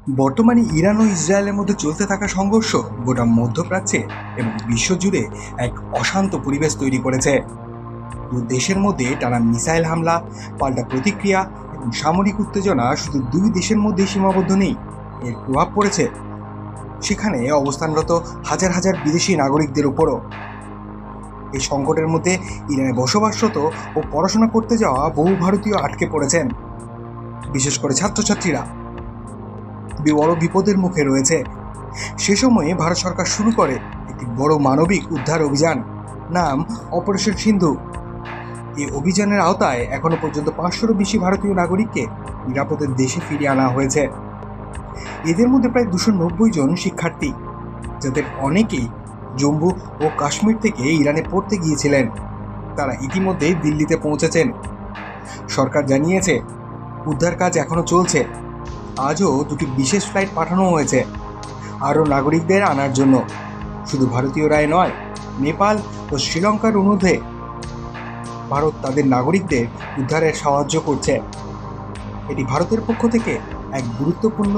বর্তমানে ইরান ও ইসরায়েলের মধ্যে চলতে থাকা সংঘর্ষ গোটা মধ্যপ্রাচ্যে এবং বিশ্বজুড়ে এক অশান্ত পরিবেশ তৈরি করেছে। দুই দেশের মধ্যে টানা মিসাইল হামলা, পাল্টা প্রতিক্রিয়া এবং সামরিক উত্তেজনা শুধু দুই দেশের মধ্যে সীমাবদ্ধ নেই, এর প্রভাব পড়েছে সেখানে অবস্থানরত হাজার হাজার বিদেশি নাগরিকদের উপরও। এই সংকটের মধ্যে ইরানে বসবাসরত ও পড়াশোনা করতে যাওয়া বহু ভারতীয় আটকে পড়েছেন, বিশেষ করে ছাত্রছাত্রীরা বড় বিপদের মুখে রয়েছে। সে সময়ে ভারত সরকার শুরু করে একটি বড় মানবিক উদ্ধার অভিযান, নাম অপারেশন সিন্ধু। এই অভিযানের আওতায় এখনো পর্যন্ত 500-রও বেশি ভারতীয় নাগরিককে নিরাপদে দেশে ফিরিয়ে আনা হয়েছে। এদের মধ্যে প্রায় 290 জন শিক্ষার্থী, যাদের অনেকেই জম্মু ও কাশ্মীর থেকে ইরানে পড়তে গিয়েছিলেন। তারা ইতিমধ্যে দিল্লিতে পৌঁছেছেন। সরকার জানিয়েছে উদ্ধার কাজ এখনো চলছে। আজও দুটি বিশেষ ফ্লাইট পাঠানো হয়েছে আরও নাগরিকদের আনার জন্য। শুধু ভারতীয়রাই নয়, নেপাল ও শ্রীলঙ্কার অনুরোধে ভারত তাদের নাগরিকদের উদ্ধারে সাহায্য করছে। এটি ভারতের পক্ষ থেকে এক গুরুত্বপূর্ণ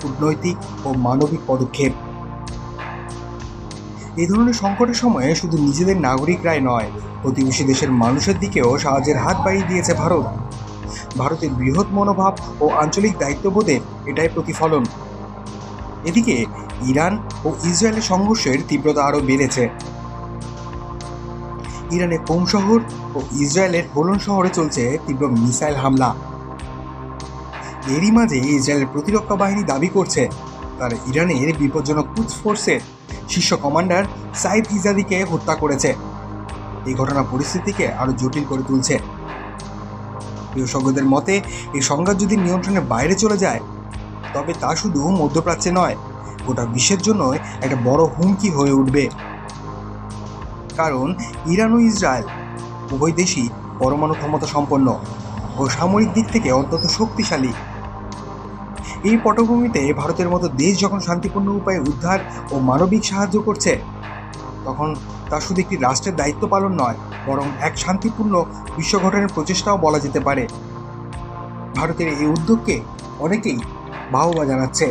কূটনৈতিক ও মানবিক পদক্ষেপ। এই ধরনের সংকটের সময়ে শুধু নিজেদের নাগরিকরাই নয়, প্রতিবেশী দেশের মানুষের দিকেও সাহায্যের হাত বাড়িয়ে দিয়েছে ভারত। ভারতের বৃহৎ মনোভাব ও আঞ্চলিক দায়িত্ববোধের এটাই প্রতিফলন। এদিকে ইরান ও ইসরায়েলের সংঘর্ষের তীব্রতা আরও বেড়েছে। ইরানের কোম শহর ও ইসরায়েলের হোলন শহরে চলছে তীব্র মিসাইল হামলা। এরই মাঝে ইসরায়েলের প্রতিরক্ষা বাহিনী দাবি করছে তারা ইরানের বিপজ্জনক কুদস ফোর্সের শীর্ষ কমান্ডার সাইদ ইজাদিকে হত্যা করেছে। এই ঘটনা পরিস্থিতিকে আরও জটিল করে তুলছে। বিশেষজ্ঞদের মতে এই সংঘাত যদি নিয়ন্ত্রণের বাইরে চলে যায়, তবে তা শুধু মধ্যপ্রাচ্যে নয়, গোটা বিশ্বের জন্য একটা বড় হুমকি হয়ে উঠবে। কারণ ইরান ও ইসরায়েল উভয় দেশই পরমাণু ক্ষমতা সম্পন্ন ও সামরিক দিক থেকে অত্যন্ত শক্তিশালী। এই পটভূমিতে ভারতের মতো দেশ যখন শান্তিপূর্ণ উপায়ে উদ্ধার ও মানবিক সাহায্য করছে, তখন তা শুধু একটি রাষ্ট্রের দায়িত্ব পালন নয়, বরং এক শান্তিপূর্ণ বিশ্ব গঠনের প্রচেষ্টাও বলা যেতে পারে। ভারতের এই উদ্যোগকে অনেকেই বাহবা জানাচ্ছে।